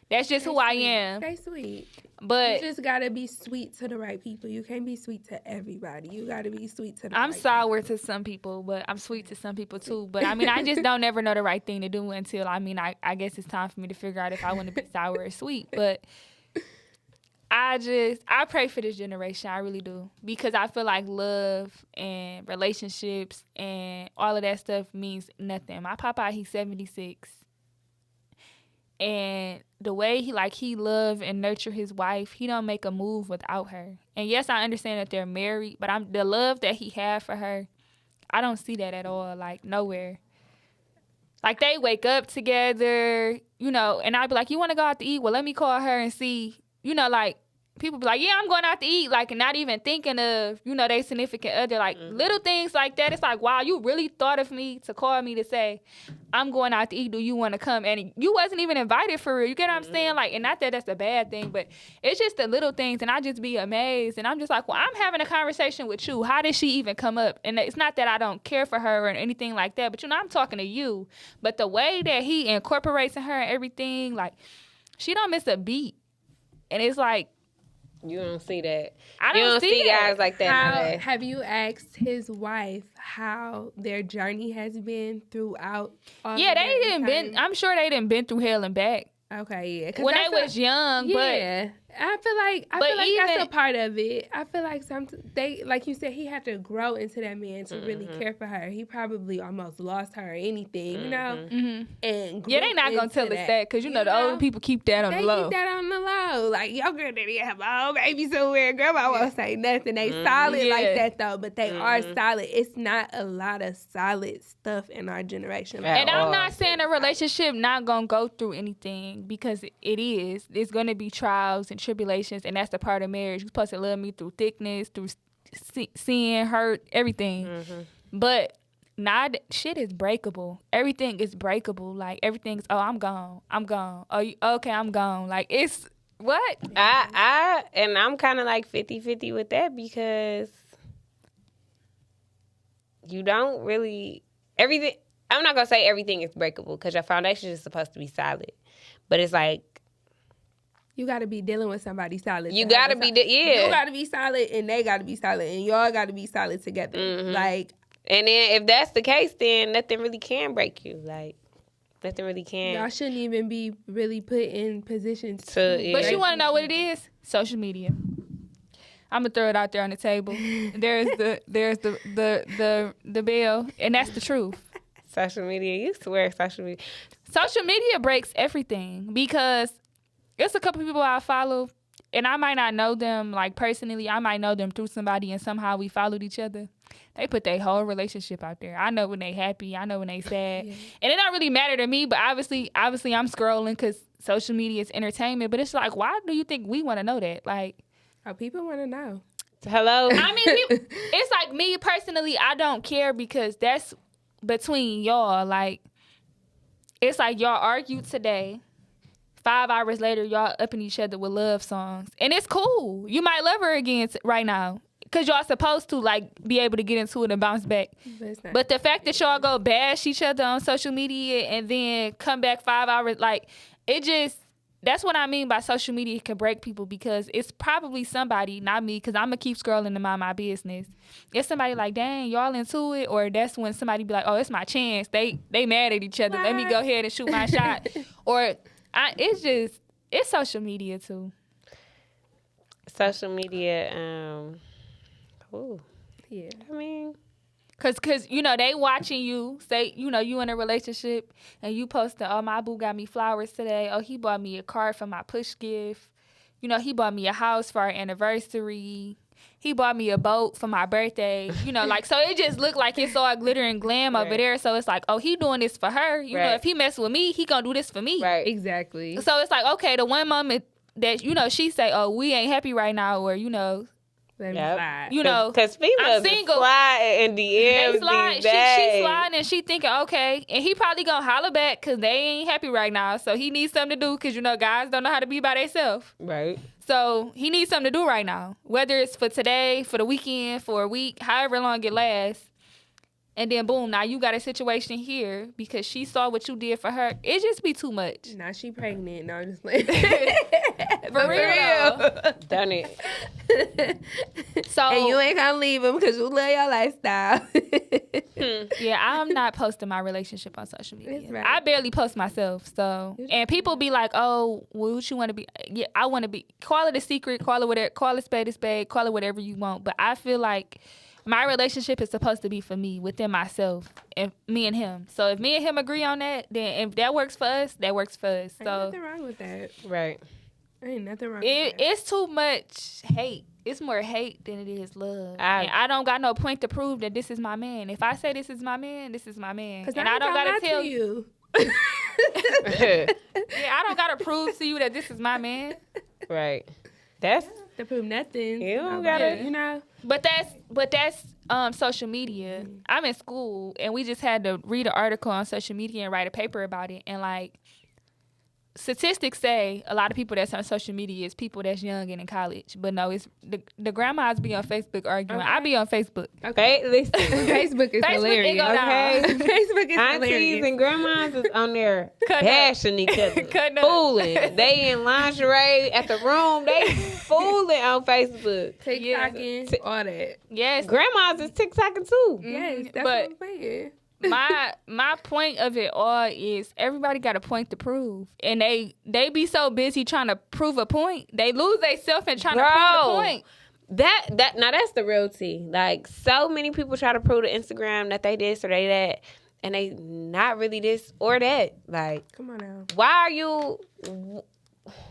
That's just who I am. Stay sweet. But You just gotta be sweet to the right people. You can't be sweet to everybody. You gotta be sweet to the I'm right sour to some people, but I'm sweet to some people too. But I mean, I just don't ever know the right thing to do until, I guess it's time for me to figure out if I want to be sour or sweet. But I pray for this generation. I really do. Because I feel like love and relationships and all of that stuff means nothing. My papa, he's 76. And the way he love and nurture his wife, he don't make a move without her. And yes, I understand that they're married, but the love that he had for her, I don't see that at all, like nowhere. Like they wake up together, you know, and I'd be like, you want to go out to eat? Well, let me call her and see, you know, like people be like, yeah, I'm going out to eat, like, and not even thinking of, you know, they significant other, like, little things like that. It's like, wow, you really thought of me to call me to say, I'm going out to eat, do you want to come? And you wasn't even invited for real. You get what I'm saying? Like, and not that that's a bad thing, but it's just the little things, and I just be amazed, and I'm just like, well, I'm having a conversation with you. How did she even come up? And it's not that I don't care for her or anything like that, but, you know, I'm talking to you. But the way that he incorporates in her and everything, like, she don't miss a beat. And it's like, You don't see that. I You don't don't see see that. guys like that How nowadays. have you asked his wife how their journey has been throughout? All yeah, of they that didn't been, time? I'm sure they didn't been through hell and back Okay, yeah. 'cause when they that's was young, yeah, I feel like but that's even- a part of it. I feel like they, like you said, he had to grow into that man to really care for her. He probably almost lost her or anything, you know. And yeah, they grew not gonna into tell us that because, you know, the older people keep that on They the low. keep that on the low. Like, your granddaddy have my own baby somewhere. Grandma won't say nothing. They solid Yeah. like that, though. But they are solid. It's not a lot of solid stuff in our generation. At And I'm all. not saying a relationship not gonna go through anything, because it is. It's gonna be trials and tribulations, and that's the part of marriage. You're supposed to love me through thickness, through sin, hurt, everything. But shit is breakable. Everything is breakable. Like, everything's, oh, I'm gone. Oh, okay, I'm gone. Like, it's what? I'm kind of like 50-50 with that, because you don't really everything. I'm not gonna say everything is breakable, because your foundation is supposed to be solid, but it's like You got to be dealing with somebody solid. you to have gotta a be solid- yeah. You got to be solid, and they got to be solid, and y'all got to be solid together. Like, And then if that's the case, then nothing really can break you. Like, nothing really can. y'all shouldn't even be really put in positions To- yeah. But you want to know what it is? Social media. I'm gonna throw it out there on the table. There's the bill, and that's the truth. Social media. You swear social media. Social media breaks everything, because it's a couple people I follow, and I might not know them like personally. I might know them through somebody, and somehow we followed each other. They put their whole relationship out there. I know when they happy. I know when they sad. And it don't really matter to me, but obviously I'm scrolling because social media is entertainment. But it's like, why do you think we want to know that? Like, oh, people want to know. Hello. I mean, it's like, me personally, I don't care, because that's between y'all. Like, it's like y'all argued today. 5 hours later, y'all upping each other with love songs. And it's cool. You might love her again right now, because y'all supposed to, like, be able to get into it and bounce back. But the fact that y'all go bash each other on social media and then come back 5 hours, like, it just... That's what I mean by social media can break people, because it's probably somebody, not me, because I'm going to keep scrolling to mind my business. It's somebody like, dang, y'all into it? Or that's when somebody be like, oh, it's my chance. They mad at each other. Let me go ahead and shoot my shot. Or it's social media, too. Social media. Ooh. Yeah. I mean... Cause you know, they watching you, say, you know, you in a relationship and you posting, oh, my boo got me flowers today. Oh, he bought me a card for my push gift. You know, he bought me a house for our anniversary. He bought me a boat for my birthday. You know, like, so it just looked like it's all glitter and glam over there. So it's like, oh, he doing this for her. You know, if he mess with me, he gonna do this for me. Right. Exactly. So it's like, okay, the one moment that, you know, she say, oh, we ain't happy right now, or, you know, Let me slide. you know, Because females I'm single. slide in DMs They slide. these She days. sliding, and she thinking, okay, and he probably gonna holler back because they ain't happy right now. So he needs something to do, because, you know, guys don't know how to be by themselves. Right. So he needs something to do right now, whether it's for today, for the weekend, for a week, however long it lasts. And then boom, now you got a situation here because she saw what you did for her. It just be too much. Now she pregnant. No, I'm just like For real. Done it. So and you ain't gonna leave him because you love your lifestyle. yeah, I'm not posting my relationship on social media. That's right. I barely post myself. So, and people be like, "Oh, well, what you want to be?" Yeah, I want to be. Call it a secret. Call it whatever. Call it spade. Call it whatever you want. But I feel like my relationship is supposed to be for me, within myself, and me and him. So if me and him agree on that, then if that works for us, that works for us. Ain't So nothing wrong with that. Right. Ain't nothing wrong with that. it's too much hate. It's more hate than it is love. And I don't got no point to prove that this is my man. If I say this is my man, this is my man. And I don't gotta tell you. Yeah, I don't gotta prove to you that this is my man. Right. That's To prove nothing. You don't about gotta- it, you know. But that's social media. I'm in school and we just had to read an article on social media and write a paper about it. And like statistics say a lot of people that's on social media is people that's young and in college. But no, it's the grandmas be on Facebook arguing. Okay. I be on Facebook. okay. Listen, Facebook is Facebook, hilarious. it go down. Okay. Facebook is aunties hilarious. and grandmas is on there Cutting up. bashing each other, Cutting up. fooling. They in lingerie at the room. They fooling on Facebook. TikToking, all that. Yes. Grandmas is TikToking too. Yes, that's But- what I'm saying. my point of it all is everybody got a point to prove, and they be so busy trying to prove a point, they lose themselves and trying to prove the Bro. point. That now that's the real tea. Like so many people try to prove to Instagram that they this or they that, and they not really this or that. Like, Come on now. why are you?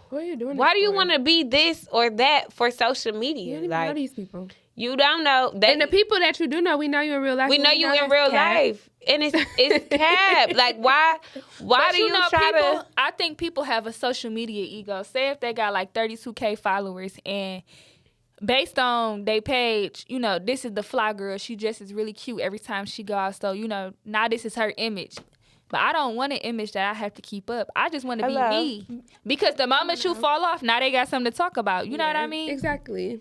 What are you doing? Why this do you for? want to be this or that for social You media? don't even know Like these people. you don't know. And the people that you do know, we know you in real life. we but know you in that's real cap. life, and it's cap. Like why But do you know, try people, to? I think people have a social media ego. Say if they got like 32K followers and based on their page, you know, this is the fly girl. She just is really cute every time she go out. So, you know, now this is her image. But I don't want an image that I have to keep up. I just want to be Hello. me. Because the moment you fall off, now they got something to talk about. You know what I mean? Exactly.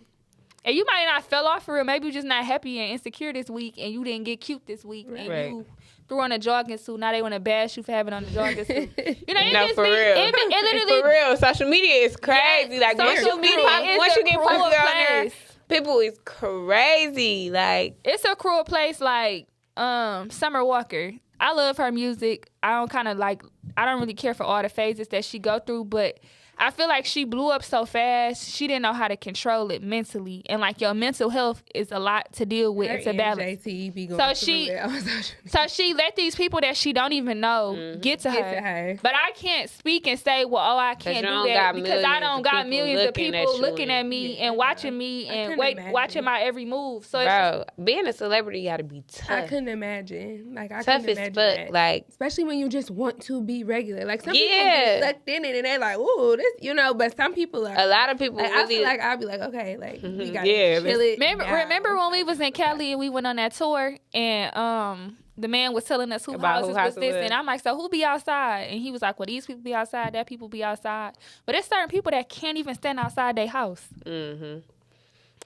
And you might not fell off for real. Maybe you're just not happy and insecure this week and you didn't get cute this week. And Right. you threw on a jogging suit. Now they want to bash you for having on a jogging suit. You know, it No, just for be, real. It literally, For real, social media is crazy. Yes, like once social you get media is once a you get cruel popular on there, place. people is crazy. Like It's a cruel place like Summer Walker. I love her music. I don't really care for all the phases that she go through, but I feel like she blew up so fast, she didn't know how to control it mentally. And like your mental health is a lot to deal with and to balance. JT be going So through she- it on social media. So she let these people that she don't even know get to her. Get to her. But I can't speak and say, well, oh, I can't you do don't that got because I millions don't of got people millions of looking at people you looking at and- me Yeah, and watching me I and couldn't imagine. watching my every move. So it's bro, being a celebrity got to be tough. I couldn't imagine. Like I Tough couldn't as imagine fuck. that. Like Especially when you just want to be regular. Like some Yeah. people get sucked in it and they're like, ooh, this, you know. But some people are. a lot of people Like, I really. feel like I'll be like, okay, like we gotta Yeah, chill it. Remember when we was in Cali and we went on that tour and the man was telling us who About houses who was houses this, was. and I'm like, so who be outside? And he was like, well, these people be outside, that people be outside. But there's certain people that can't even stand outside their house.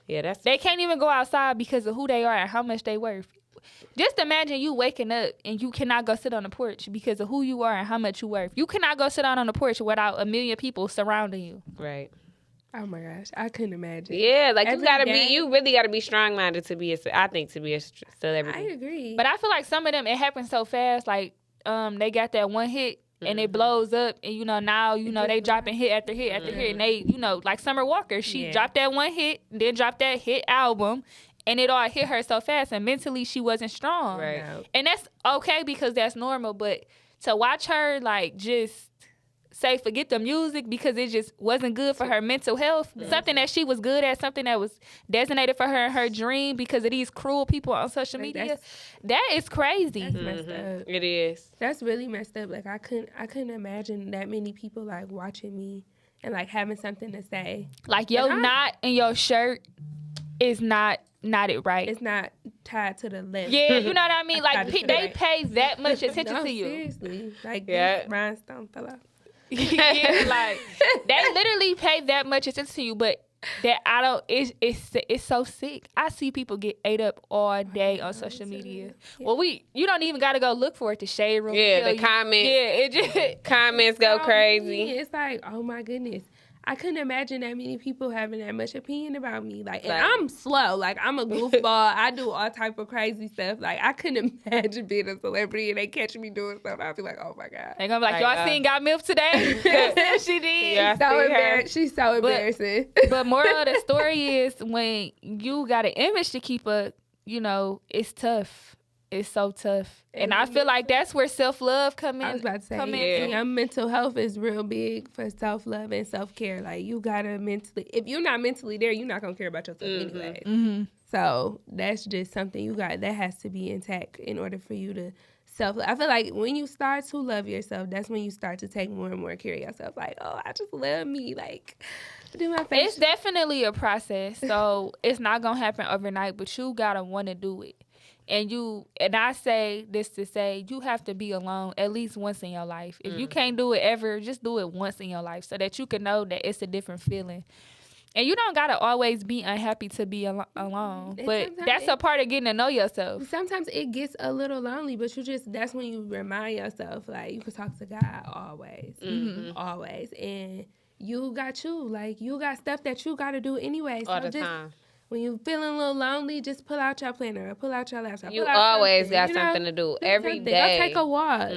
Yeah, that's They can't even go outside because of who they are and how much they worth. Just imagine you waking up and you cannot go sit on the porch because of who you are and how much you worth. You cannot go sit out on the porch without a million people surrounding you. right. Oh my gosh, I couldn't imagine. Yeah, like Every you gotta day. be. You really gotta be strong minded to be I think to be a I celebrity. agree. But I feel like some of them, it happens so fast. Like, they got that one hit and it blows up, and you know now they dropping hit after hit after hit, and they like Summer Walker, she Yeah. dropped that one hit, then dropped that hit album, and it all hit her so fast, and mentally she wasn't strong. Right. No. And that's okay because that's normal, but to watch her like just say forget the music because it just wasn't good for her mental health, something that she was good at, something that was designated for her in her dream because of these cruel people on social Like, media, that is crazy. That's messed up. It is. That's really messed up. Like I couldn't imagine that many people like watching me and like having something to say. Like your And I- knot in your shirt is not it right. It's not tied to the left. Yeah, you know what I mean? Like Tied to the they right. pay that much attention No, to you. seriously. Like Yeah. this rhinestone fell off. Yeah, like they literally pay that much attention to you, but that I don't. It's so sick. I see people get ate up all day on social media. Well, you don't even got to go look for it. The shade room. Yeah, tell the you. comments. Yeah, it just. Comments go Oh, crazy. man, it's like, oh my goodness. I couldn't imagine that many people having that much opinion about me. Like, and Like- I'm slow. Like, I'm a goofball. I do all type of crazy stuff. Like, I couldn't imagine being a celebrity and they catch me doing something. I'd be like, oh my God. They gonna be like, Like, y'all seen Got Milf today? She did. Yeah. So see her. embarrassed. She's so embarrassing. But moral of the story is when you got an image to keep up, it's tough. It's so tough. And I feel like that's where self-love come in. I was about to say, come in. Yeah. your mental health is real big for self-love and self-care. Like, you gotta if you're not mentally there, you're not gonna care about yourself anyway. Mm-hmm. So that's just something that has to be intact in order for you to self-love. I feel like when you start to love yourself, that's when you start to take more and more care of yourself. Like, oh, I just love me. Like, do my face. It's definitely a process, so it's not gonna happen overnight. But you gotta want to do it, and I say this to say you have to be alone at least once in your life. If you can't do it ever, just do it once in your life so that you can know that it's a different feeling. And you don't gotta always be unhappy to be alone, And but sometimes that's a part of getting to know yourself. Sometimes it gets a little lonely, but that's when you remind yourself, like, you can talk to God always. Always. And you got like, you got stuff that you got to do anyway. All so the time. When you feeling a little lonely, just pull out your planner or pull out your laptop. You always got something to do every day. Go take a walk.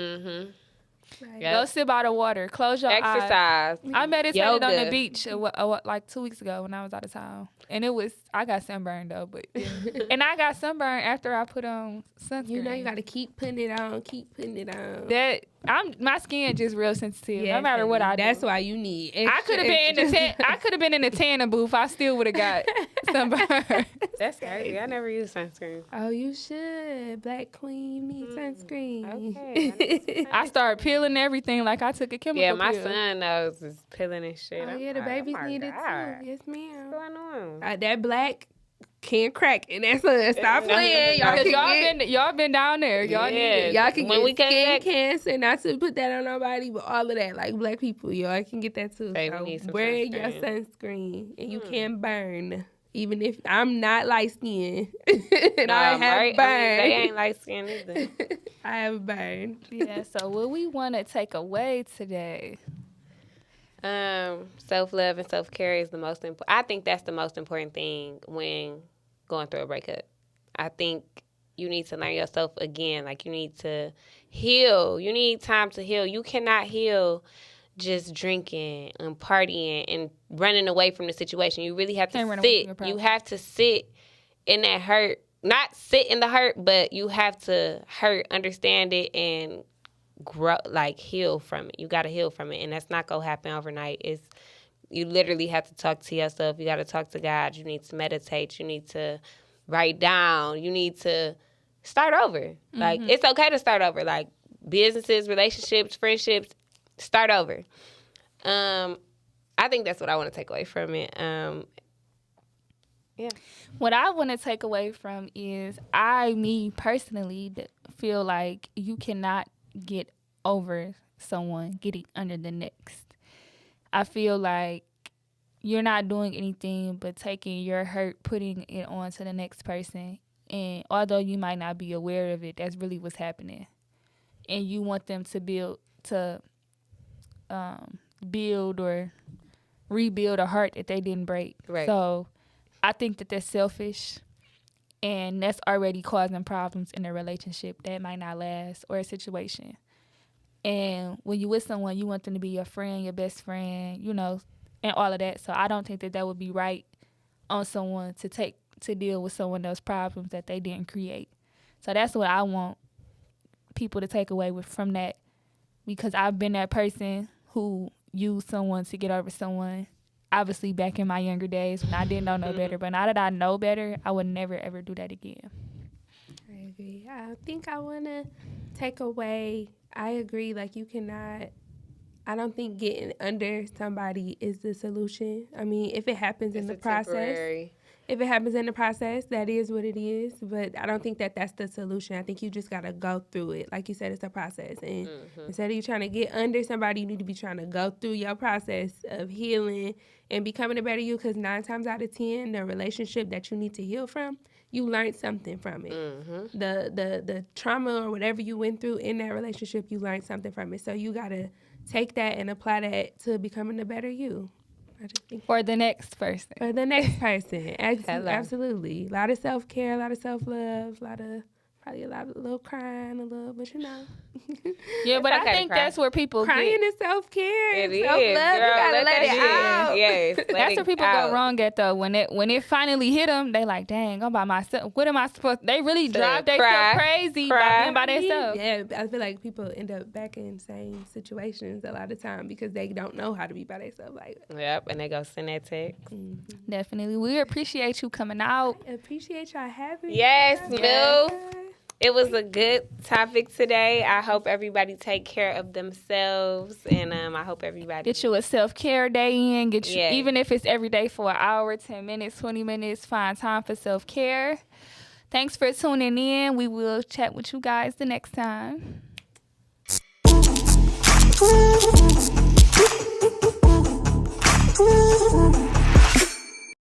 Yep. Go sit by the water. Close your eyes. Exercise. I meditated on the Yoga. beach like 2 weeks ago when I was out of town. And I got sunburned though, but and I got sunburned after I put on sunscreen. You know you got to keep putting it on. My skin just real sensitive. No matter what I do. That's why you need I could have been in the tanning booth. I still would have got sunburned. That's crazy. I never use sunscreen. Oh, you should. Black queen needs sunscreen. Okay. I started peeling everything like I took a chemical Yeah, my pill. son knows is peeling and shit. Oh, I'm yeah, the like, babies oh my need it God. too. Yes, ma'am. What's going on? That black can't crack in that sun. Stop playing. Y'all Cause can get, y'all been down there. Y'all need it. y'all can When get we came skin back- cancer. Not to put that on nobody, but all of that. Like black people, y'all can get that too. Hey, we So need some wear your sunscreen. sunscreen and you can burn. Even if I'm not light skinned. And I have right? burned. I mean, they ain't light skinned either. I have burned. Yeah, so what we want to take away today? Self-love and self-care is the most important. I think that's the most important thing when going through a breakup. I think you need to learn yourself again. Like, you need to heal. You need time to heal. You cannot heal just drinking and partying and running away from the situation. You really have to Can't run away from sit. your problem. You have to sit in that hurt. Not sit in the hurt, but you have to hurt, understand it, and grow, like heal from it. You got to heal from it, and that's not gonna happen overnight. You literally have to talk to yourself. You got to talk to God. You need to meditate. You need to write down. You need to start over. Like, it's okay to start over. Like, businesses, relationships, friendships, start over. I think that's what I want to take away from it. Yeah. What I want to take away from is me personally, feel like you cannot get over someone getting under the next. I feel like you're not doing anything but taking your hurt, putting it on to the next person. And although you might not be aware of it, that's really what's happening. And you want them to build or rebuild a heart that they didn't break. Right. So I think that that's selfish, and that's already causing problems in a relationship that might not last or a situation. And when you with someone, you want them to be your friend, your best friend, and all of that. So I don't think that would be right on someone to deal with someone else's problems that they didn't create. So that's what I want people to take away from that, because I've been that person who used someone to get over someone. Obviously, back in my younger days when I didn't know no better. But now that I know better, I would never, ever do that again. I agree. I think I want to take away, I agree, like, you cannot, I don't think getting under somebody is the solution. I mean, if it happens in the process, that is what it is. But I don't think that that's the solution. I think you just got to go through it. Like you said, it's a process. And instead of you trying to get under somebody, you need to be trying to go through your process of healing and becoming a better you. Because 9 times out of 10, the relationship that you need to heal from, you learned something from it. The trauma or whatever you went through in that relationship, you learned something from it. So you got to take that and apply that to becoming a better you. For the next person. Absolutely. A lot of self-care, a lot of self-love, probably a little crying, but Yeah, but I think that's where people crying is self-care. It is. Self-love, Girl, you gotta let it out. Yes, that's where people go wrong at, though. When it finally hit them, they like, dang, I'm by myself. What am I supposed to? They really drive themselves crazy by being by themselves. Yeah, I feel like people end up back in same situations a lot of time because they don't know how to be by themselves. Like, yep, and they go send that text. Definitely. We appreciate you coming out. I appreciate y'all having me. Yes, Milf. It was a good topic today. I hope everybody take care of themselves, and I hope everybody Get you a self-care day in. Get you, Yes. even if it's every day for an hour, 10 minutes, 20 minutes, find time for self-care. Thanks for tuning in. We will chat with you guys the next time.